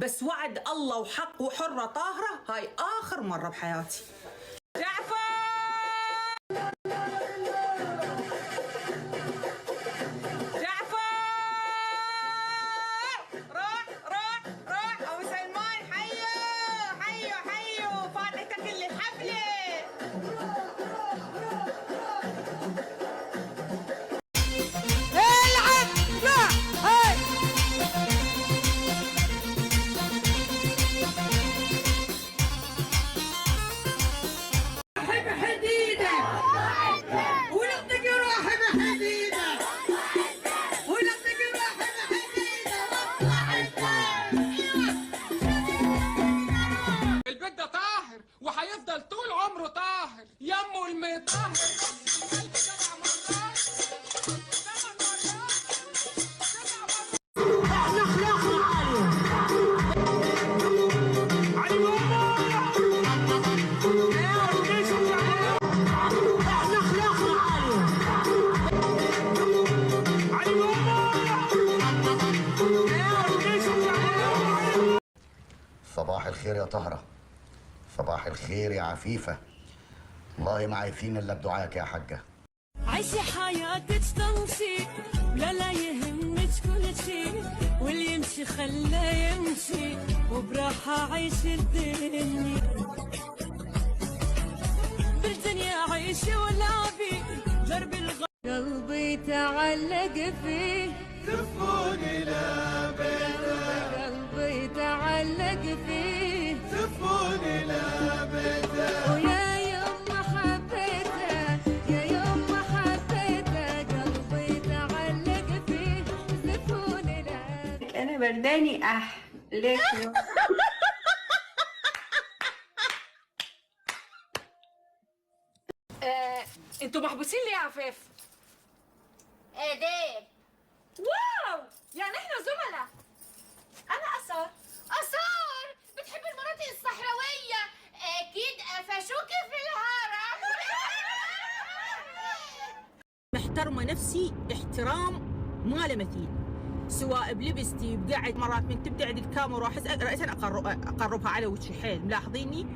بس وعد الله وحق وحرة طاهرة هاي آخر مرة بحياتي. جعفر جعفر روح أبو سلمان حيو فاتحتك اللي الحفلة. البيت ده طاهر وهيفضل طول عمره طاهر. يمه المطهر صباح الخير يا طهرة، صباح الخير يا عفيفة. والله ما عايزين الا بدعاك يا حاجة. عيشي حياتك طنشي لا يهمك كل شي، واللي يمشي خلاه يمشي وبراحة عيش الدنيا. بالدنيا عيشي ولعبي درب قلبي تعلق فيه تفوني لابده، قلبي تعلق فيه تفوني لابده. ويا يوم ما حبيته يا يوم ما حبيته قلبي تعلق فيه زفوني لك. انا برداني ليك انتوا محبوسين ليه يا عفاف؟ آداب. واو، يعني احنا زملاء. أنا آثار بتحب المناطق الصحراوية، أكيد قفشوكي في الهرم. محترمة نفسي احترام ما له مثيل، سواء بلبستي بقعد. مرات من تبدأ عند الكاميرا أحس رأسا أقربها على وجهي حيل، ملاحظيني؟